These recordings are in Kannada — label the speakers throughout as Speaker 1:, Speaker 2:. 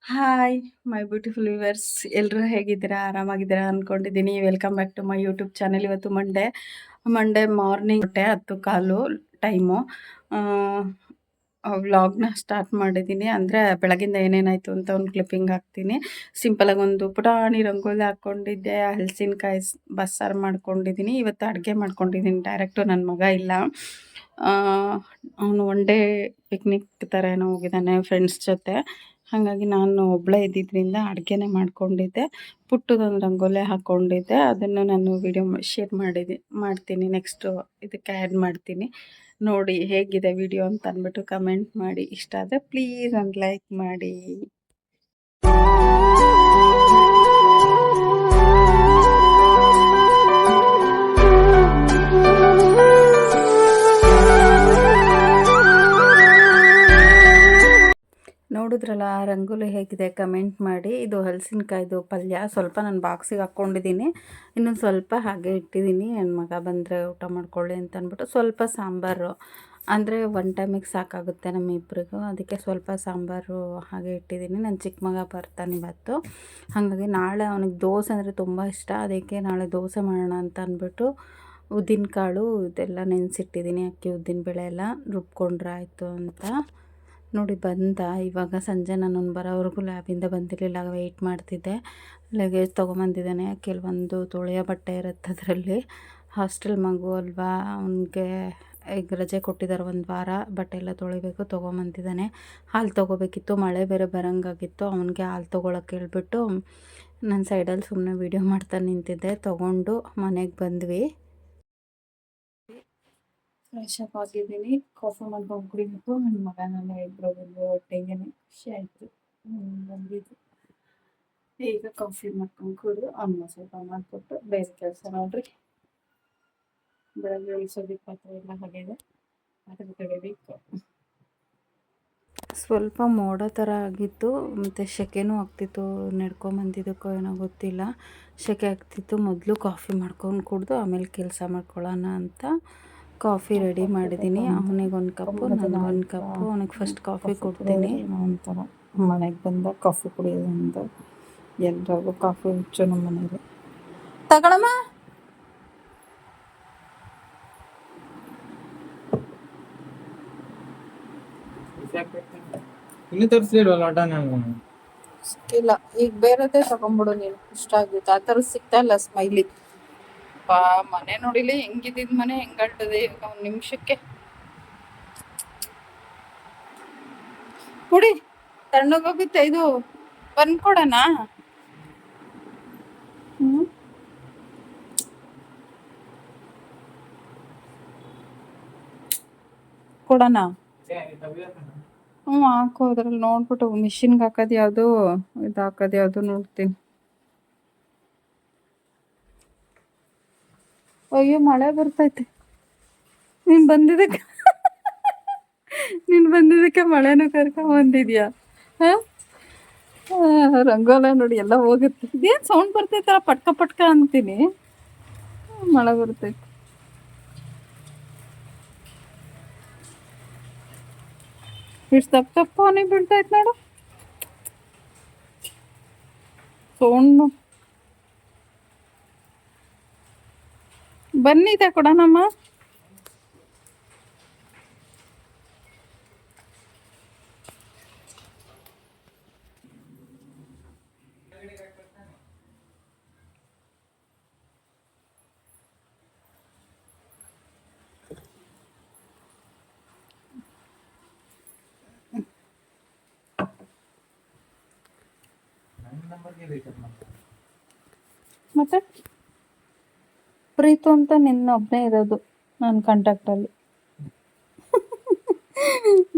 Speaker 1: ಹಾಯ್ ಮೈ ಬ್ಯೂಟಿಫುಲ್ ವ್ಯೂವರ್ಸ್, ಎಲ್ಲರೂ ಹೇಗಿದ್ದೀರಾ? ಆರಾಮಾಗಿದ್ದೀರಾ ಅಂದ್ಕೊಂಡಿದ್ದೀನಿ. Welcome back to my YouTube channel. ಇವತ್ತು ಮಂಡೇ ಮಾರ್ನಿಂಗ್ 10:15 ಟೈಮು. ವ್ಲಾಗ್ನ ಸ್ಟಾರ್ಟ್ ಮಾಡಿದ್ದೀನಿ. ಅಂದರೆ ಬೆಳಗಿಂದ ಏನೇನಾಯಿತು ಅಂತ ಒಂದು ಕ್ಲಿಪ್ಪಿಂಗ್ ಹಾಕ್ತೀನಿ. ಸಿಂಪಲಾಗಿ ಒಂದು ಪುಟಾಣಿ ರಂಗೋಲಿ ಹಾಕ್ಕೊಂಡಿದ್ದೆ, ಹಲಸಿನಕಾಯಿ ಬಸ್ಸಾರು ಮಾಡ್ಕೊಂಡಿದ್ದೀನಿ. ಇವತ್ತು ಅಡುಗೆ ಮಾಡ್ಕೊಂಡಿದ್ದೀನಿ ಡೈರೆಕ್ಟು. ನನ್ನ ಮಗ ಇಲ್ಲ, ಅವನು ಒನ್ ಡೇ ಪಿಕ್ನಿಕ್ ಥರ ಏನೋ ಹೋಗಿದ್ದಾನೆ ಫ್ರೆಂಡ್ಸ್ ಜೊತೆ. ಹಾಗಾಗಿ ನಾನು ಒಬ್ಬಳೇ ಇದ್ದಿದ್ದರಿಂದ ಅಡುಗೆನೇ ಮಾಡ್ಕೊಂಡಿದ್ದೆ. ಪುಟ್ಟದೊಂದು ರಂಗೋಲಿ ಹಾಕ್ಕೊಂಡಿದ್ದೆ. ಅದನ್ನು ನಾನು ವಿಡಿಯೋ ಶೇರ್ ಮಾಡ್ತೀನಿ. ನೆಕ್ಸ್ಟು ಇದಕ್ಕೆ ಆ್ಯಡ್ ಮಾಡ್ತೀನಿ. ನೋಡಿ ಹೇಗಿದೆ ವಿಡಿಯೋ ಅಂತ ಅಂದ್ಬಿಟ್ಟು ಕಮೆಂಟ್ ಮಾಡಿ. ಇಷ್ಟ ಆದರೆ ಪ್ಲೀಸ್ ಒಂದು ಲೈಕ್ ಮಾಡಿ. ನೋಡಿದ್ರಲ್ಲ ರಂಗೋಲಿ ಹೇಗಿದೆ ಕಮೆಂಟ್ ಮಾಡಿ. ಇದು ಹಲಸಿನಕಾಯ್ದು ಪಲ್ಯ ಸ್ವಲ್ಪ ನಾನು ಬಾಕ್ಸಿಗೆ ಹಾಕ್ಕೊಂಡಿದ್ದೀನಿ. ಇನ್ನೊಂದು ಸ್ವಲ್ಪ ಹಾಗೆ ಇಟ್ಟಿದ್ದೀನಿ, ನನ್ನ ಮಗ ಬಂದರೆ ಊಟ ಮಾಡ್ಕೊಳ್ಳಿ ಅಂತ ಅಂದ್ಬಿಟ್ಟು. ಸ್ವಲ್ಪ ಸಾಂಬಾರು ಅಂದರೆ ಒನ್ ಟೈಮಿಗೆ ಸಾಕಾಗುತ್ತೆ ನಮ್ಮಿಬ್ಬರಿಗೂ, ಅದಕ್ಕೆ ಸ್ವಲ್ಪ ಸಾಂಬಾರು ಹಾಗೆ ಇಟ್ಟಿದ್ದೀನಿ. ನನ್ನ ಚಿಕ್ಕ ಮಗ ಬರ್ತಾನೆ ಇವತ್ತು, ಹಾಗಾಗಿ ನಾಳೆ ಅವನಿಗೆ ದೋಸೆ ಅಂದರೆ ತುಂಬ ಇಷ್ಟ. ಅದಕ್ಕೆ ನಾಳೆ ದೋಸೆ ಮಾಡೋಣ ಅಂತ ಅಂದ್ಬಿಟ್ಟು ಉದ್ದಿನಕಾಳು ಇದೆಲ್ಲ ನೆನೆಸಿಟ್ಟಿದ್ದೀನಿ. ಅಕ್ಕಿ ಉದ್ದಿನಬೇಳೆ ಎಲ್ಲ ರುಬ್ಕೊಂಡ್ರೆ ಆಯಿತು ಅಂತ. ನೋಡಿ ಬಂದ ಇವಾಗ. ಸಂಜೆ ನಾನೊಂದು ಬರೋವರೆಗೂ ಲ್ಯಾಬಿಂದ ಬಂದಿರಲಿಲ್ಲ, ವೆಯ್ಟ್ ಮಾಡ್ತಿದ್ದೆ. ಲಗೇಜ್ ತೊಗೊಂಬಂದಿದ್ದಾನೆ, ಕೆಲವೊಂದು ತೊಳೆಯೋ ಬಟ್ಟೆ ಇರುತ್ತೆ ಅದರಲ್ಲಿ. ಹಾಸ್ಟೆಲ್ ಮಗು ಅಲ್ವಾ, ಅವನಿಗೆ ಈಗ ರಜೆ ಕೊಟ್ಟಿದ್ದಾರೆ, ಒಂದು ವಾರ ಬಟ್ಟೆ ಎಲ್ಲ ತೊಳಿಬೇಕು. ತೊಗೊಂಬಂದಿದ್ದಾನೆ. ಹಾಲು ತೊಗೋಬೇಕಿತ್ತು, ಮಳೆ ಬೇರೆ ಬರೋಂಗಾಗಿತ್ತು. ಅವನಿಗೆ ಹಾಲು ತೊಗೊಳಕ್ಕೆ ಹೇಳ್ಬಿಟ್ಟು ನಾನು ಸೈಡಲ್ಲಿ ಸುಮ್ಮನೆ ವೀಡಿಯೋ ಮಾಡ್ತಾ ನಿಂತಿದ್ದೆ. ತೊಗೊಂಡು ಮನೆಗೆ ಬಂದ್ವಿ. ಫ್ರೆಶ್ ಅಪ್ ಆಗಿದ್ದೀನಿ, ಕಾಫಿ ಮಾಡ್ಕೊಂಡು ಕುಡಿಬೇಕು. ನನ್ನ ಮಗ ನಾನು ಇಬ್ಬರು ಬಂದು ಹೊಟ್ಟೆಗೆ ಖುಷಿ ಆಯಿತು ಬಂದಿದ್ದು. ಈಗ ಕಾಫಿ ಮಾಡ್ಕೊಂಡು ಕುಡಿದು ಅನ್ನ ಸ್ವಲ್ಪ ಮಾಡಿಕೊಟ್ಟು ಬೇರೆ ಕೆಲಸ ನೋಡ್ರಿ. ಬೆಳಗ್ಗೆ ಇಳಿಸೋದಕ್ಕೆ ಪಾತ್ರೆ ಎಲ್ಲ ಆಗಿದೆ, ಅದನ್ನು ತೆಗಿಬೇಕು. ಸ್ವಲ್ಪ ಮೋಡ ಥರ ಆಗಿತ್ತು, ಮತ್ತು ಸೆಕೆನೂ ಆಗ್ತಿತ್ತು. ನಡ್ಕೊಂಬಂದಿದ್ದಕ್ಕೋ ಏನೋ ಗೊತ್ತಿಲ್ಲ, ಸೆಕೆ ಆಗ್ತಿತ್ತು. ಮೊದಲು ಕಾಫಿ ಮಾಡ್ಕೊಂಡು ಕುಡಿದು ಆಮೇಲೆ ಕೆಲಸ ಮಾಡ್ಕೊಳ್ಳೋಣ ಅಂತ ಕಾಫಿ ರೆಡಿ ಮಾಡಿದ್ದೀನಿ. ಅವನಿಗೊಂದು ಕಪ್ಪು, ನನಗೊಂದು ಕಪ್ಪು. ಅವನಿಗೆ ಫಸ್ಟ್ ಕಾಫಿ ಕೊಡ್ತೀನಿ. ಒಂಥರ ಮನೆಗೆ ಬಂದ ಕಾಫಿ ಕುಡಿಯೋದ್ರಿಂದ ಎಲ್ಲರಿಗೂ ಕಾಫಿ ಹುಚ್ಚು ನಮ್ಮ ಮನೇಲಿ. ತಗೊಳಮ್ಮ.
Speaker 2: ಇನ್ನು ತರಿಸ್ಲಿಲ್ವಲ್ಲ ಆಟ ನಾನು
Speaker 1: ಸಿಕ್ಕಿಲ್ಲ. ಈಗ ಬೇರೆದೇ ತಗೊಂಡ್ಬಿಡು ನೀನು, ಇಷ್ಟ ಆಗಿತ್ತು. ಆ ಥರ ಸಿಗ್ತಾ ಇಲ್ಲ ಸ್ಮೈಲಿ. ಮನೆ ನೋಡಿಲಿ ಹೆಂಗಿದ್ದಿದ್ ಮನೆ ಹೆಂಗಲ್ಟದೆ ಈಗ ಒಂದು ನಿಮಿಷಕ್ಕೆ. ಕುಡಿ, ತಣ್ಣಗೋಗುತ್ತೆ. ಇದು ಬಂದ್ಕೊಡೋಣ. ಕೊಡೋಣ. ಹಾಕೋ, ಅದ್ರಲ್ಲಿ ನೋಡ್ಬಿಟ್ಟು ಮಿಷಿನ್ಗೆ ಹಾಕೋದು ಯಾವುದು, ಇದು ಹಾಕೋದು ಯಾವುದು ನೋಡ್ತೀನಿ. ಅಯ್ಯೋ ಮಳೆ ಬರ್ತೈತೆ. ನೀನು ಬಂದಿದ್ದಕ್ಕೆ ಮಳೆನೂ ಕರ್ಕೊಂಬಂದಿದ್ಯಾ? ಹಾಂ, ರಂಗೋಲ ನೋಡಿ ಎಲ್ಲ ಹೋಗುತ್ತೆ. ಇದೇನು ಸೌಂಡ್ ಬರ್ತೈತಲ್ಲ, ಪಟ್ಕ ಪಟ್ಕ ಅಂತೀನಿ. ಮಳೆ ಬರ್ತೈತೆ. ಇಷ್ಟು ತಪ್ಪ ಅವನಿಗೆ ಬಿಡ್ತೈತೆ ನೋಡು ಸೌಂಡು. ಬನ್ನಿದೆ ಕೊಡೋಣಮ್ಮ. ಮತ್ತೆ ಪ್ರೀತು ಅಂತ ನಿನ್ನೊಬ್ಬನೇ ಇರೋದು ನನ್ನ ಕಾಂಟ್ಯಾಕ್ಟಲ್ಲಿ.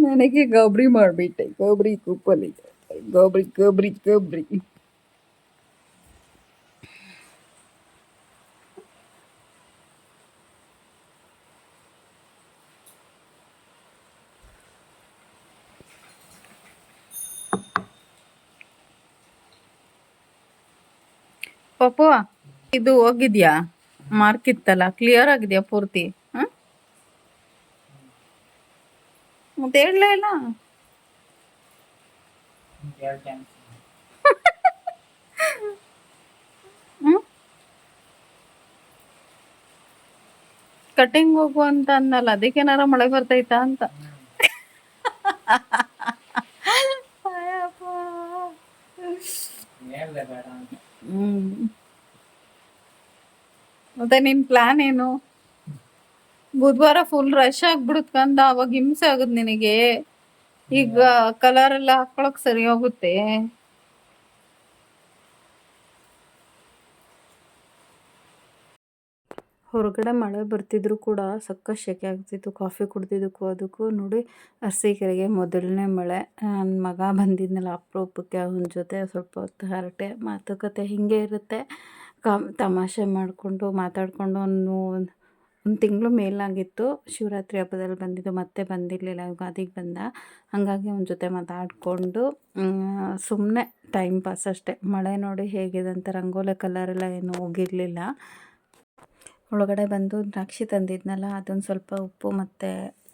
Speaker 1: ನನಗೆ ಗಾಬರಿ ಮಾಡಿಬಿಟ್ಟೆ. ಗಾಬರಿ ಕೂಪಲ್ಲಿ ಗಾಬರಿ ಗಾಬರಿ ಗಾಬರಿ. ಪಾಪು, ಇದು ಹೋಗಿದ್ಯಾ? ಮಾರ್ಕ್ ಇತ್ತಲ್ಲ, ಕ್ಲಿಯರ್ ಆಗಿದೆಯಾ ಪೂರ್ತಿ? ಹಾಂ, ಮತ್ತೆ ಹೇಳಲೇ ಇಲ್ಲ. ಕಟಿಂಗ್ ಹೋಗು ಅಂತ ಅನ್ನಲ್ಲ, ಅದಕ್ಕೇನಾರ ಮಳೆ ಬರ್ತೈತಾ ಅಂತ. ಅಯ್ಯಪ್ಪ.
Speaker 2: ಹೇಳ್ದೆ ಬೇಡ ಅಂತ.
Speaker 1: ಮತ್ತೆ ನಿನ್ ಪ್ಲಾನ್ ಏನು? ಬುಧವಾರ ಫುಲ್ ರಶ್ ಆಗ್ಬಿಡುತ್ತಂದ, ಅವಾಗ ಹಿಂಸೆ ಆಗುದ್ ನಿನಗೆ. ಈಗ ಕಲರ್ ಎಲ್ಲ ಹಾಕೊಳಕ್ ಸರಿ ಹೋಗುತ್ತೆ. ಹೊರಗಡೆ ಮಳೆ ಬರ್ತಿದ್ರು ಕೂಡ ಸಕ್ಕ ಶೆಕೆ ಆಗ್ತಿತ್ತು. ಕಾಫಿ ಕುಡ್ದಿದ್ದಕ್ಕೂ ಅದಕ್ಕೂ ನೋಡಿ ಅರಸೀಕೆರೆಗೆ ಮೊದಲನೇ ಮಳೆ. ನನ್ನ ಮಗ ಬಂದಿದ್ನಲ್ಲ ಅಪರೂಪಕ್ಕೆ, ಅವನ ಜೊತೆ ಸ್ವಲ್ಪ ಹೊತ್ತು ಹರಟೆ ಮಾತುಕತೆ ಹೀಗೆ ಇರುತ್ತೆ. ತಮಾಷೆ ಮಾಡಿಕೊಂಡು ಮಾತಾಡಿಕೊಂಡು ಒಂದು ತಿಂಗಳು ಮೇಲಾಗಿತ್ತು. ಶಿವರಾತ್ರಿ ಹಬ್ಬದಲ್ಲಿ ಬಂದಿದ್ದು, ಮತ್ತೆ ಬಂದಿರಲಿಲ್ಲ, ಯುಗಾದಿಗೆ ಬಂದ. ಹಾಗಾಗಿ ಅವನ ಜೊತೆ ಮಾತಾಡಿಕೊಂಡು ಸುಮ್ಮನೆ ಟೈಮ್ ಪಾಸ್ ಅಷ್ಟೇ. ಮಳೆ ನೋಡಿ ಹೇಗಿದೆ ಅಂತ, ರಂಗೋಲಿ ಕಲರೆಲ್ಲ ಏನೂ ಹೋಗಿರಲಿಲ್ಲ. ಒಳಗಡೆ ಬಂದು ದ್ರಾಕ್ಷಿ ತಂದಿದ್ನಲ್ಲ, ಅದನ್ನು ಸ್ವಲ್ಪ ಉಪ್ಪು ಮತ್ತು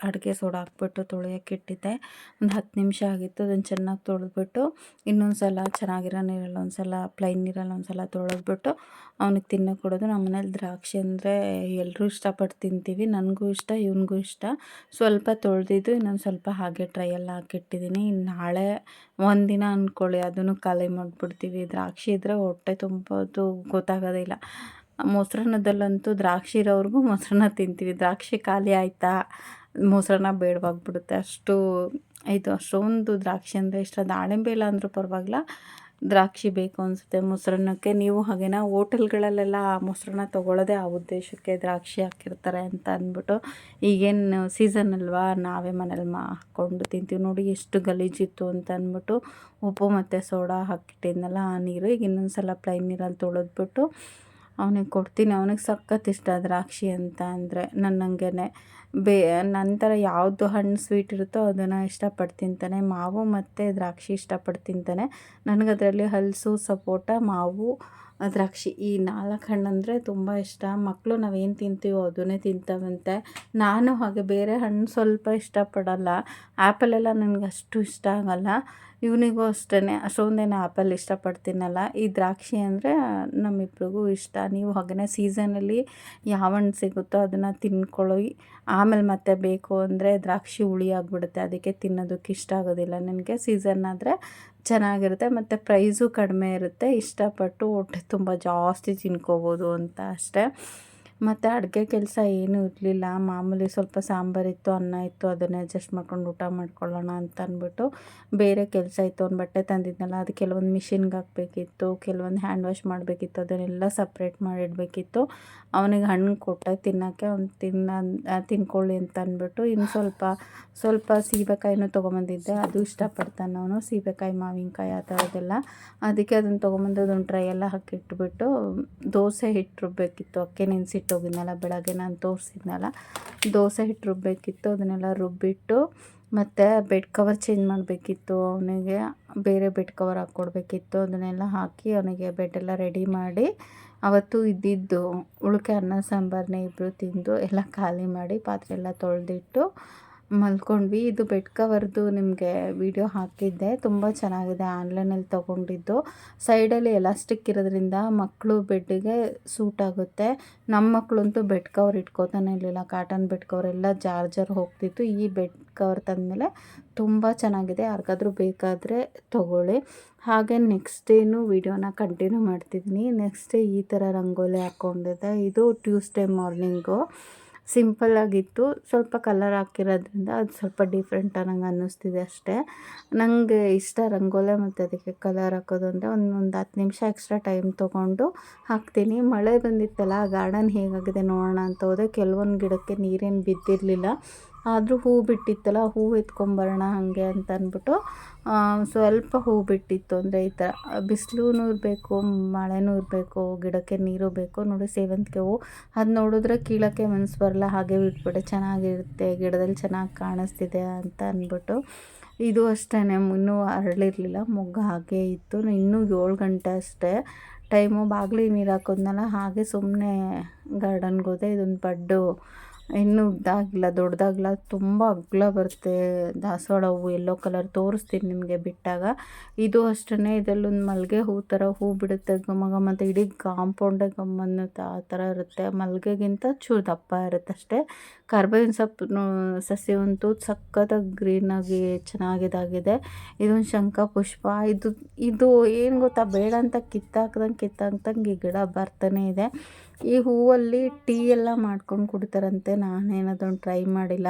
Speaker 1: ಅಡುಗೆ ಸೋಡಾ ಹಾಕ್ಬಿಟ್ಟು ತೊಳೆಯೋಕೆ ಇಟ್ಟಿದ್ದೆ. ಒಂದು 10 ನಿಮಿಷ ಆಗಿತ್ತು. ಅದನ್ನು ಚೆನ್ನಾಗಿ ತೊಳೆದ್ಬಿಟ್ಟು ಇನ್ನೊಂದು ಸಲ ಚೆನ್ನಾಗಿರೋ ನೀರಲ್ಲಿ ಒಂದು ಸಲ, ಪ್ಲೈನ್ ನೀರಲ್ಲಿ ಒಂದು ಸಲ ತೊಳೆದ್ಬಿಟ್ಟು ಅವನಿಗೆ ತಿನ್ನೋಕೆ ಕೊಡೋದು. ನಮ್ಮ ಮನೇಲಿ ದ್ರಾಕ್ಷಿ ಅಂದರೆ ಎಲ್ಲರೂ ಇಷ್ಟಪಟ್ಟು ತಿಂತೀವಿ. ನನಗೂ ಇಷ್ಟ, ಇವನಿಗೂ ಇಷ್ಟ. ಸ್ವಲ್ಪ ತೊಳೆದಿದ್ದು ಇನ್ನೊಂದು ಸ್ವಲ್ಪ ಹಾಗೆ ಟ್ರೈಯೆಲ್ಲ ಹಾಕಿಟ್ಟಿದ್ದೀನಿ. ನಾಳೆ ಒಂದಿನ ಅಂದ್ಕೊಳ್ಳಿ, ಅದನ್ನು ಖಾಲಿ ಮಾಡಿಬಿಡ್ತೀವಿ. ದ್ರಾಕ್ಷಿ ಇದ್ದರೆ ಹೊಟ್ಟೆ ತುಂಬೋದು ಗೊತ್ತಾಗೋದಿಲ್ಲ. ಮೊಸರನ್ನದಲ್ಲಂತೂ ದ್ರಾಕ್ಷಿ ಇರೋವರೆಗೂ ಮೊಸರನ್ನ ತಿಂತೀವಿ. ದ್ರಾಕ್ಷಿ ಖಾಲಿ ಆಯಿತಾ ಮೊಸರನ್ನ ಬೇಡವಾಗ್ಬಿಡುತ್ತೆ. ಅಷ್ಟೊಂದು ದ್ರಾಕ್ಷಿ ಅಂದರೆ ಇಷ್ಟ. ದಾಳಿಂಬೆ ಇಲ್ಲ ಅಂದರೂ ಪರವಾಗಿಲ್ಲ, ದ್ರಾಕ್ಷಿ ಬೇಕು ಅನಿಸುತ್ತೆ ಮೊಸರನ್ನಕ್ಕೆ. ನೀವು ಹಾಗೇನಾ? ಹೋಟೆಲ್ಗಳಲ್ಲೆಲ್ಲ ಮೊಸರನ್ನ ತೊಗೊಳ್ಳೋದೇ ಆ ಉದ್ದೇಶಕ್ಕೆ, ದ್ರಾಕ್ಷಿ ಹಾಕಿರ್ತಾರೆ ಅಂತ ಅಂದ್ಬಿಟ್ಟು. ಈಗೇನು ಸೀಸನ್ ಅಲ್ವಾ, ನಾವೇ ಮನೇಲಿ ಹಾಕ್ಕೊಂಡು ತಿಂತೀವಿ. ನೋಡಿ ಎಷ್ಟು ಗಲೀಜಿತ್ತು ಅಂತ ಅಂದ್ಬಿಟ್ಟು ಉಪ್ಪು ಮತ್ತು ಸೋಡಾ ಹಾಕಿಟ್ಟಿದ್ನಲ್ಲ ಆ ನೀರು. ಈಗ ಇನ್ನೊಂದು ಸಲ ಪ್ಲೈನ್ ನೀರಲ್ಲಿ ತೊಳೆದ್ಬಿಟ್ಟು ಅವನಿಗೆ ಕೊಡ್ತೀನಿ. ಅವನಿಗೆ ಸಖತ್ ಇಷ್ಟ ದ್ರಾಕ್ಷಿ ಅಂತ ಅಂದರೆ. ನನ್ನಂಗೆ ನಂತರ ಯಾವುದು ಹಣ್ಣು ಸ್ವೀಟ್ ಇರುತ್ತೋ ಅದನ್ನು ಇಷ್ಟಪಟ್ಟು ತಿಂತಾನೆ. ಮಾವು ಮತ್ತು ದ್ರಾಕ್ಷಿ ಇಷ್ಟಪಟ್ಟು ತಿಂತಾನೆ. ನನಗದರಲ್ಲಿ ಹಲಸು, ಸಪೋಟ, ಮಾವು, ದ್ರಾಕ್ಷಿ ಈ 4 ಹಣ್ಣಂದರೆ ತುಂಬ ಇಷ್ಟ. ಮಕ್ಕಳು ನಾವೇನು ತಿಂತೀವೋ ಅದನ್ನೇ ತಿಂತಾವಂತೆ. ನಾನು ಹಾಗೆ ಬೇರೆ ಹಣ್ಣು ಸ್ವಲ್ಪ ಇಷ್ಟಪಡಲ್ಲ. ಆ್ಯಪಲೆಲ್ಲ ನನಗೆ ಅಷ್ಟು ಇಷ್ಟ ಆಗಲ್ಲ. ಇವನಿಗೂ ಅಷ್ಟೇ, ಅಷ್ಟೊಂದೇನು ಆ್ಯಪಲ್ ಇಷ್ಟಪಡ್ತೀನಲ್ಲ. ಈ ದ್ರಾಕ್ಷಿ ಅಂದರೆ ನಮ್ಮಿಬ್ರಿಗೂ ಇಷ್ಟ. ನೀವು ಹಾಗೆಯೇ ಸೀಸನಲ್ಲಿ ಯಾವ ಹಣ್ಣು ಸಿಗುತ್ತೋ ಅದನ್ನು ತಿನ್ಕೊಳ್ಳಿ. ಆಮೇಲೆ ಮತ್ತೆ ಬೇಕು ಅಂದರೆ ದ್ರಾಕ್ಷಿ ಹುಳಿ ಆಗಿಬಿಡುತ್ತೆ, ಅದಕ್ಕೆ ತಿನ್ನೋದಕ್ಕೆ ಇಷ್ಟ ಆಗೋದಿಲ್ಲ ನನಗೆ. ಸೀಸನ್ ಆದರೆ ಚೆನ್ನಾಗಿರುತ್ತೆ ಮತ್ತು ಪ್ರೈಸು ಕಡಿಮೆ ಇರುತ್ತೆ. ಇಷ್ಟಪಟ್ಟು ಹೊಟ್ಟೆ ತುಂಬ ಜಾಸ್ತಿ ತಿನ್ಕೋಬೋದು ಅಂತ ಅಷ್ಟೇ. ಮತ್ತು ಅಡುಗೆ ಕೆಲಸ ಏನೂ ಇರಲಿಲ್ಲ. ಮಾಮೂಲಿ ಸ್ವಲ್ಪ ಸಾಂಬಾರಿತ್ತು, ಅನ್ನ ಇತ್ತು, ಅದನ್ನೇ ಅಡ್ಜಸ್ಟ್ ಮಾಡ್ಕೊಂಡು ಊಟ ಮಾಡ್ಕೊಳ್ಳೋಣ ಅಂತ ಅಂದ್ಬಿಟ್ಟು. ಬೇರೆ ಕೆಲಸ ಇತ್ತು. ಒಂದು ಬಟ್ಟೆ ತಂದಿದ್ನಲ್ಲ, ಅದು ಕೆಲವೊಂದು ಮಿಷಿನ್ಗೆ ಹಾಕಬೇಕಿತ್ತು, ಕೆಲವೊಂದು ಹ್ಯಾಂಡ್ ವಾಶ್ ಮಾಡಬೇಕಿತ್ತು, ಅದನ್ನೆಲ್ಲ ಸಪ್ರೇಟ್ ಮಾಡಿಡಬೇಕಿತ್ತು. ಅವನಿಗೆ ಹಣ್ಣು ಕೊಟ್ಟೆ ತಿನ್ನೋಕ್ಕೆ, ಅವ್ನು ತಿನ್ಕೊಳ್ಳಿ ಅಂತ ಅಂದ್ಬಿಟ್ಟು. ಇನ್ನು ಸ್ವಲ್ಪ ಸೀಬೆಕಾಯಿನೂ ತೊಗೊಂಬಂದಿದ್ದೆ, ಅದು ಇಷ್ಟಪಡ್ತಾನೆ ಅವನು. ಸೀಬೆಕಾಯಿ, ಮಾವಿನಕಾಯಿ ಆ ಥರದ್ದೆಲ್ಲ. ಅದಕ್ಕೆ ಅದನ್ನು ತೊಗೊಂಬಂದು ಅದನ್ನು ಟ್ರೈಯೆಲ್ಲ ಹಾಕಿಟ್ಬಿಟ್ಟು ದೋಸೆ ಹಿಟ್ಟು ರುಬ್ಬಬೇಕಿತ್ತು. ಅಕ್ಕಿ ನೆನೆಸಿಟ್ಟೋಗಿದ್ನಲ್ಲ ಬೆಳಗ್ಗೆ, ನಾನು ತೋರಿಸಿದ್ನಲ್ಲ. ದೋಸೆ ಹಿಟ್ಟು ರುಬ್ಬಬೇಕಿತ್ತು, ಅದನ್ನೆಲ್ಲ ರುಬ್ಬಿಟ್ಟು ಮತ್ತು ಬೆಡ್ ಕವರ್ ಚೇಂಜ್ ಮಾಡಬೇಕಿತ್ತು. ಅವನಿಗೆ ಬೇರೆ ಬೆಡ್ ಕವರ್ ಹಾಕ್ಕೊಡ್ಬೇಕಿತ್ತು. ಅದನ್ನೆಲ್ಲ ಹಾಕಿ ಅವನಿಗೆ ಬೆಡ್ಡೆಲ್ಲ ರೆಡಿ ಮಾಡಿ, ಅವತ್ತು ಇದ್ದಿದ್ದು ಉಳಿಕೆ ಅನ್ನ ಸಾಂಬಾರನ್ನೇ ಇಬ್ಬರು ತಿಂದು ಎಲ್ಲ ಖಾಲಿ ಮಾಡಿ ಪಾತ್ರೆ ಎಲ್ಲ ತೊಳೆದಿಟ್ಟು ಮಲ್ಕೊಂಡ್ವಿ. ಇದು ಬೆಡ್ ಕವರ್ದು ನಿಮಗೆ ವಿಡಿಯೋ ಹಾಕಿದ್ದೆ, ತುಂಬ ಚೆನ್ನಾಗಿದೆ. ಆನ್ಲೈನಲ್ಲಿ ತೊಗೊಂಡಿದ್ದು. ಸೈಡಲ್ಲಿ ಎಲಾಸ್ಟಿಕ್ ಇರೋದ್ರಿಂದ ಮಕ್ಕಳು ಬೆಡ್ಡಿಗೆ ಸೂಟ್ ಆಗುತ್ತೆ. ನಮ್ಮ ಮಕ್ಕಳಂತೂ ಬೆಡ್ ಕವರ್ ಇಟ್ಕೋತಾನೆ ಇರಲಿಲ್ಲ. ಕಾಟನ್ ಬೆಡ್ ಕವರ್ ಎಲ್ಲ ಜಾರ್ ಹೋಗ್ತಿತ್ತು. ಈ ಬೆಡ್ ಕವರ್ ತಂದಮೇಲೆ ತುಂಬ ಚೆನ್ನಾಗಿದೆ. ಯಾರಿಗಾದ್ರೂ ಬೇಕಾದರೆ ತೊಗೊಳ್ಳಿ. ಹಾಗೆ ನೆಕ್ಸ್ಟ್ ಡೇನೂ ವಿಡಿಯೋನ ಕಂಟಿನ್ಯೂ ಮಾಡ್ತಿದ್ದೀನಿ. ನೆಕ್ಸ್ಟ್ ಡೇ ಈ ಥರ ರಂಗೋಲಿ ಹಾಕ್ಕೊಂಡಿದ್ದೆ. ಇದು ಟ್ಯೂಸ್ಡೇ ಮಾರ್ನಿಂಗು. ಸಿಂಪಲ್ಲಾಗಿತ್ತು. ಸ್ವಲ್ಪ ಕಲರ್ ಹಾಕಿರೋದ್ರಿಂದ ಅದು ಸ್ವಲ್ಪ ಡಿಫ್ರೆಂಟ್ ಅನ್ನಂಗೆ ಅನ್ನಿಸ್ತಿದೆ ಅಷ್ಟೇ. ನನಗೆ ಇಷ್ಟ ರಂಗೋಲಿ ಮತ್ತು ಅದಕ್ಕೆ ಕಲರ್ ಹಾಕೋದು ಅಂದರೆ ಒಂದು 10 ನಿಮಿಷ ಎಕ್ಸ್ಟ್ರಾ ಟೈಮ್ ತೊಗೊಂಡು ಹಾಕ್ತೀನಿ. ಮಳೆ ಬಂದಿತ್ತಲ್ಲ, ಗಾರ್ಡನ್ ಹೇಗಾಗಿದೆ ನೋಡೋಣ ಅಂತ ಹೋದೆ. ಕೆಲವೊಂದು ಗಿಡಕ್ಕೆ ನೀರೇನು ಬಿದ್ದಿರಲಿಲ್ಲ, ಆದರೂ ಹೂ ಬಿಟ್ಟಿತ್ತಲ್ಲ, ಹೂ ಎತ್ಕೊಂಬರೋಣ ಹಾಗೆ ಅಂತ ಅಂದ್ಬಿಟ್ಟು ಸ್ವಲ್ಪ ಹೂ ಬಿಟ್ಟಿತ್ತು. ಅಂದರೆ ಈ ಥರ ಬಿಸಿಲೂ ಇರಬೇಕು, ಮಳೆನೂ ಇರಬೇಕು, ಗಿಡಕ್ಕೆ ನೀರು ಬೇಕು. ನೋಡಿ ಸೇವಂತಿಗೆ ಹೂ, ಅದು ನೋಡಿದ್ರೆ ಕೀಳೋಕ್ಕೆ ಮನಸ್ಸು ಬರಲ್ಲ, ಹಾಗೆ ಬಿಟ್ಬಿಟ್ಟೆ. ಚೆನ್ನಾಗಿರುತ್ತೆ, ಗಿಡದಲ್ಲಿ ಚೆನ್ನಾಗಿ ಕಾಣಿಸ್ತಿದೆ ಅಂತ ಅಂದ್ಬಿಟ್ಟು. ಇದು ಅಷ್ಟೇ, ಇನ್ನೂ ಅರಳಿರಲಿಲ್ಲ, ಮೊಗ್ಗು ಹಾಗೇ ಇತ್ತು. ಇನ್ನೂ 7 ಗಂಟೆ ಅಷ್ಟೇ ಟೈಮು. ಬಾಗಿಲಿಗೆ ನೀರು ಹಾಕೋದ್ನಲ್ಲ, ಹಾಗೆ ಸುಮ್ಮನೆ ಗಾರ್ಡನ್ಗೆ ಹೋದೆ. ಇದೊಂದು ಬಡ್ಡು ಇನ್ನೂ ಉದ್ದಾಗಿಲ್ಲ, ದೊಡ್ಡದಾಗಿಲ್ಲ, ತುಂಬ ಅಗಲ ಬರುತ್ತೆ ದಾಸವಾಳ ಹೂವು. ಯೆಲ್ಲೋ ಕಲರ್ ತೋರಿಸ್ತೀನಿ ನಿಮಗೆ ಬಿಟ್ಟಾಗ. ಇದು ಅಷ್ಟೇ, ಇದರಲ್ಲೊಂದು ಮಲ್ಲಿಗೆ ಹೂ ಥರ ಹೂ ಬಿಡುತ್ತೆ ಘಮ ಘಮ ಅಂತ, ಇಡೀ ಕಾಂಪೌಂಡೇ ಘಮ್ ಅನ್ನುತ್ತೆ ಆ ಥರ ಇರುತ್ತೆ. ಮಲ್ಲಿಗೆಗಿಂತ ಚೂರು ದಪ್ಪ ಇರುತ್ತೆ ಅಷ್ಟೇ. ಕರ್ಬೇವಿನ ಸೊಪ್ಪು ಸಸ್ಯವಂತೂ ಸಖತ್ತಾಗಿ ಗ್ರೀನಾಗಿ ಚೆನ್ನಾಗಿದಾಗಿದೆ. ಇದೊಂದು ಶಂಖ ಪುಷ್ಪ. ಇದು ಏನು ಗೊತ್ತಾ, ಬೇಡ ಅಂತ ಕಿತ್ತಾಕ್ದಂಗೆ ಈ ಗಿಡ ಬರ್ತಾನೆ ಇದೆ. ಈ ಹೂವಲ್ಲಿ ಟೀ ಎಲ್ಲ ಮಾಡ್ಕೊಂಡು ಕುಡಿತಾರಂತೆ. ನಾನೇನದನ್ನು ಟ್ರೈ ಮಾಡಿಲ್ಲ.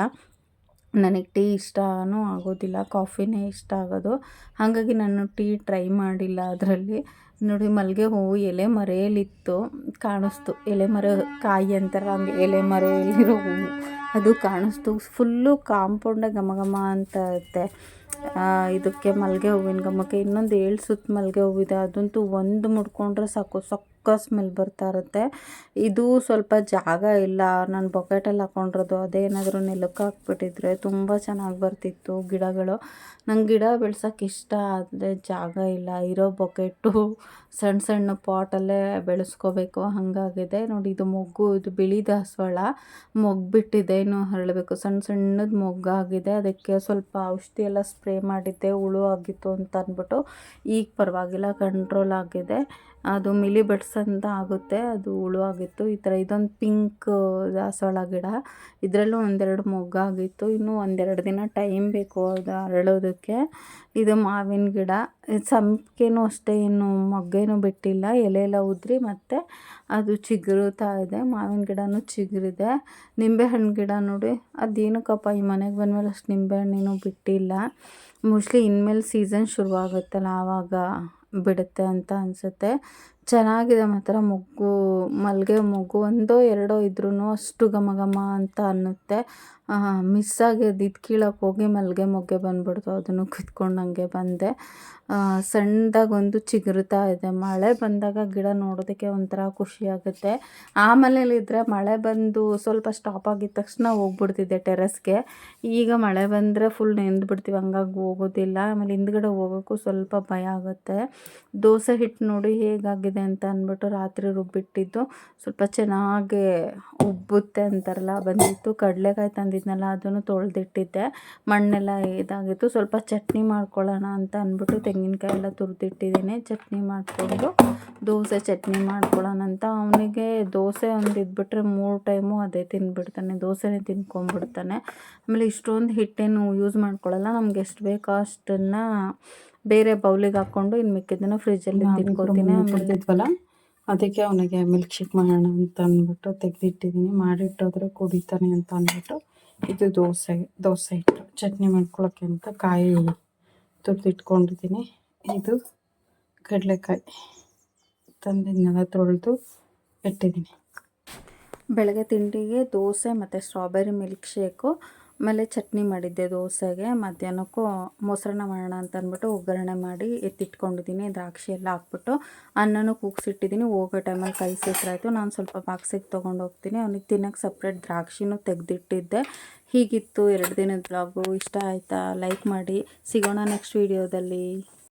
Speaker 1: ನನಗೆ ಟೀ ಇಷ್ಟನೂ ಆಗೋದಿಲ್ಲ, ಕಾಫಿನೇ ಇಷ್ಟ ಆಗೋದು. ಹಾಗಾಗಿ ನಾನು ಟೀ ಟ್ರೈ ಮಾಡಿಲ್ಲ ಅದರಲ್ಲಿ. ನೋಡಿ, ಮಲ್ಲಿಗೆ ಹೂವು ಎಲೆ ಮರೆಯಲ್ಲಿತ್ತು, ಕಾಣಿಸ್ತು. ಎಲೆ ಮರ ಕಾಯಿ ಅಂತಾರೆ ಹಂಗೆ ಎಲೆ ಮರೆಯಲ್ಲಿರೋ ಹೂವು ಅದು ಕಾಣಿಸ್ತು. ಫುಲ್ಲು ಕಾಂಪೌಂಡೇ ಘಮ ಘಮ ಅಂತ ಇರುತ್ತೆ. ಇದಕ್ಕೆ ಮಲ್ಲಿಗೆ ಹೂವಿನ ಘಮಕ್ಕೆ ಇನ್ನೊಂದು 7 ಸುತ್ತು ಮಲ್ಲಿಗೆ ಹೂವಿದೆ. ಅದಂತೂ ಒಂದು ಮುಡ್ಕೊಂಡ್ರೆ ಸಾಕು, ಸೊಕ್ಕ ಸ್ಮೆಲ್ ಬರ್ತಾ ಇರುತ್ತೆ. ಇದು ಸ್ವಲ್ಪ ಜಾಗ ಇಲ್ಲ, ನಾನು ಬೊಕೆಟಲ್ಲಿ ಹಾಕ್ಕೊಂಡಿರೋದು. ಅದೇನಾದರೂ ನೆಲಕ್ಕೆ ಹಾಕ್ಬಿಟ್ಟಿದ್ರೆ ತುಂಬ ಚೆನ್ನಾಗಿ ಬರ್ತಿತ್ತು ಗಿಡಗಳು. ನಂಗೆ ಗಿಡ ಬೆಳ್ಸೋಕೆ ಇಷ್ಟ, ಆದರೆ ಜಾಗ ಇಲ್ಲ. ಇರೋ ಬೊಕೆಟು ಸಣ್ಣ ಸಣ್ಣ ಪಾಟಲ್ಲೇ ಬೆಳೆಸ್ಕೋಬೇಕು, ಹಾಗಾಗಿದೆ. ನೋಡಿ, ಇದು ಮೊಗ್ಗು, ಇದು ಬಿಳಿ ದಾಸವಾಳ ಮೊಗ್ಗು ಬಿಟ್ಟಿದೆ, ಇನ್ನೂ ಹರಳಬೇಕು. ಸಣ್ಣ ಸಣ್ಣದು ಮೊಗ್ಗಾಗಿದೆ. ಅದಕ್ಕೆ ಸ್ವಲ್ಪ ಔಷಧಿ ಎಲ್ಲ ಸ್ಪ್ರೇ ಮಾಡಿದ್ದೆ, ಹುಳು ಆಗಿತ್ತು ಅಂತ ಅಂದ್ಬಿಟ್ಟು. ಈಗ ಪರವಾಗಿಲ್ಲ, ಕಂಟ್ರೋಲ್ ಆಗಿದೆ. ಅದು ಮಿಲಿ ಬಡ್ಸ್ ಅಂತ ಆಗುತ್ತೆ, ಅದು ಹುಳು ಆಗಿತ್ತು. ಈ ಥರ ಇದೊಂದು ಪಿಂಕ್ ದಾಸವಾಳ ಗಿಡ, ಇದರಲ್ಲೂ 1-2 ಮೊಗ್ಗಾಗಿತ್ತು. ಇನ್ನೂ 1-2 ದಿನ ಟೈಮ್ ಬೇಕು ಅದು ಅರಳೋದಕ್ಕೆ. ಇದು ಮಾವಿನ ಗಿಡ, ಸಂಪಿಗೆನೂ ಅಷ್ಟೇ, ಇನ್ನು ಮೊಗ್ಗೇನೂ ಬಿಟ್ಟಿಲ್ಲ. ಎಲೆ ಎಲ್ಲ ಉದುರಿ ಮತ್ತೆ ಅದು ಚಿಗುರುತ್ತಾ ಇದೆ. ಮಾವಿನ ಗಿಡನೂ ಚಿಗುರಿದೆ. ನಿಂಬೆಹಣ್ಣು ಗಿಡ ನೋಡಿ, ಅದೇನಕ್ಕಪ್ಪ ಈ ಮನೆಗೆ ಬಂದಮೇಲೆ ಅಷ್ಟು ನಿಂಬೆಹಣ್ಣೇನೂ ಬಿಟ್ಟಿಲ್ಲ. ಮೋಸ್ಟ್ಲಿ ಇನ್ಮೇಲೆ ಸೀಸನ್ ಶುರುವಾಗುತ್ತಲ್ಲ ಆವಾಗ ಬಿಡುತ್ತೆ ಅಂತ ಅನಿಸುತ್ತೆ. ಚೆನ್ನಾಗಿದೆ ಮಾತ್ರ ಮೊಗ್ಗು. ಮಲ್ಲಿಗೆ ಮೊಗ್ಗು 1-2 ಇದ್ರೂ ಅಷ್ಟು ಘಮ ಘಮ ಅಂತ ಅನ್ನುತ್ತೆ. ಮಿಸ್ಸಾಗಿ ಅದು ಕೀಳಕ್ಕೆ ಹೋಗಿ ಮಲ್ಲಿಗೆ ಮೊಗ್ಗೆ ಬಂದುಬಿಡ್ತು, ಅದನ್ನು ಕಿತ್ಕೊಂಡು ಹಂಗೆ ಬಂದೆ. ಸಣ್ಣದಾಗೊಂದು ಚಿಗುರುತ್ತಾ ಇದೆ. ಮಳೆ ಬಂದಾಗ ಗಿಡ ನೋಡೋದಕ್ಕೆ ಒಂಥರ ಖುಷಿಯಾಗುತ್ತೆ. ಆ ಮನೇಲಿದ್ದರೆ ಮಳೆ ಬಂದು ಸ್ವಲ್ಪ ಸ್ಟಾಪ್ ಆಗಿದ ತಕ್ಷಣ ಹೋಗ್ಬಿಡ್ತಿದ್ದೆ ಟೆರೆಸ್ಗೆ. ಈಗ ಮಳೆ ಬಂದರೆ ಫುಲ್ ನೆಂದು ಬಿಡ್ತೀವಿ, ಹಂಗಾಗಿ ಹೋಗೋದಿಲ್ಲ. ಆಮೇಲೆ ಹಿಂದ್ಗಡೆ ಹೋಗೋಕ್ಕೂ ಸ್ವಲ್ಪ ಭಯ ಆಗುತ್ತೆ. ದೋಸೆ ಹಿಟ್ಟು ನೋಡಿ ಹೇಗಾಗಿದೆ ಅಂತ ಅಂದ್ಬಿಟ್ಟು ರಾತ್ರಿ ರುಬ್ಬಿಟ್ಟಿದ್ದು, ಸ್ವಲ್ಪ ಚೆನ್ನಾಗಿ ಉಬ್ಬುತ್ತೆ ಅಂತಾರಲ್ಲ ಬಂದಿತ್ತು. ಕಡಲೆಕಾಯಿ ತಂದಿದ್ನಲ್ಲ, ಅದನ್ನು ತೊಳೆದಿಟ್ಟಿದ್ದೆ, ಮಣ್ಣೆಲ್ಲ ಇದಾಗಿತ್ತು. ಸ್ವಲ್ಪ ಚಟ್ನಿ ಮಾಡ್ಕೊಳ್ಳೋಣ ಅಂತ ಅಂದ್ಬಿಟ್ಟು ತೆಂಗಿನಕಾಯಿ ಎಲ್ಲ ತುರಿದಿಟ್ಟಿದ್ದೀನಿ. ಚಟ್ನಿ ಮಾಡಿಕೊಂಡು ದೋಸೆ ಚಟ್ನಿ ಮಾಡ್ಕೊಳ್ಳೋಣ ಅಂತ. ಅವನಿಗೆ ದೋಸೆ ಒಂದು ಇದ್ಬಿಟ್ರೆ 3 ಟೈಮು ಅದೇ ತಿಂದುಬಿಡ್ತಾನೆ, ದೋಸೆನೇ ತಿನ್ಕೊಂಡ್ಬಿಡ್ತಾನೆ. ಆಮೇಲೆ ಇಷ್ಟೊಂದು ಹಿಟ್ಟೇನು ಯೂಸ್ ಮಾಡ್ಕೊಳ್ಳಲ್ಲ, ನಮ್ಗೆ ಎಷ್ಟು ಬೇಕೋ ಅಷ್ಟನ್ನು ಬೇರೆ ಬೌಲಿಗೆ ಹಾಕ್ಕೊಂಡು ಇನ್ನು ಮಿಕ್ಕಿದ್ದನ್ನು ಫ್ರಿಜ್ಜಲ್ಲಿ ತಿನ್ಕೊತೀನಿ. ಆಮೇಲೆ ಅದಕ್ಕೆ ಅವನಿಗೆ ಮಿಲ್ಕ್ ಶೇಕ್ ಮಾಡೋಣ ಅಂತ ಅಂದ್ಬಿಟ್ಟು ತೆಗೆದಿಟ್ಟಿದ್ದೀನಿ. ಮಾಡಿಟ್ಟೋದ್ರೆ ಕುಡಿತಾನೆ ಅಂತ ಅಂದ್ಬಿಟ್ಟು. ಇದು ದೋಸೆ ಹಿಟ್ಟು ಚಟ್ನಿ ಮಾಡ್ಕೊಳ್ಳೋಕ್ಕೆ ಅಂತ ಕಾಯಿ ತುರಿದಿಟ್ಕೊಂಡಿದ್ದೀನಿ. ಇದು ಕಡಲೆಕಾಯಿ ತಂದಿದ್ನೆಲ್ಲ ತೊಳೆದು ಇಟ್ಟಿದ್ದೀನಿ. ಬೆಳಗ್ಗೆ ತಿಂಡಿಗೆ ದೋಸೆ ಮತ್ತು ಸ್ಟ್ರಾಬೆರಿ ಮಿಲ್ಕ್ ಶೇಕು, ಆಮೇಲೆ ಚಟ್ನಿ ಮಾಡಿದ್ದೆ ದೋಸೆಗೆ. ಮಧ್ಯಾಹ್ನಕ್ಕೂ ಮೊಸರನ್ನ ಮಾಡೋಣ ಅಂತ ಅಂದ್ಬಿಟ್ಟು ಒಗ್ಗರಣೆ ಮಾಡಿ ಎತ್ತಿಟ್ಕೊಂಡಿದ್ದೀನಿ. ದ್ರಾಕ್ಷಿ ಎಲ್ಲ ಹಾಕ್ಬಿಟ್ಟು ಅನ್ನನೂ ಕೂಗಿಸಿಟ್ಟಿದ್ದೀನಿ. ಹೋಗೋ ಟೈಮಲ್ಲಿ ಕೈ ಸಿಕ್ಕರಾಯ್ತು. ನಾನು ಸ್ವಲ್ಪ ಬಾಕ್ಸಿಗೆ ತೊಗೊಂಡು ಹೋಗ್ತೀನಿ. ಅವನಿಗೆ ತಿನ್ನೋಕ್ಕೆ ಸಪ್ರೇಟ್ ದ್ರಾಕ್ಷಿನೂ ತೆಗೆದಿಟ್ಟಿದ್ದೆ. ಹೀಗಿತ್ತು 2 ದಿನದ ಬ್ಲಾಗು. ಇಷ್ಟ ಆಯಿತಾ? ಲೈಕ್ ಮಾಡಿ. ಸಿಗೋಣ ನೆಕ್ಸ್ಟ್ ವೀಡಿಯೋದಲ್ಲಿ.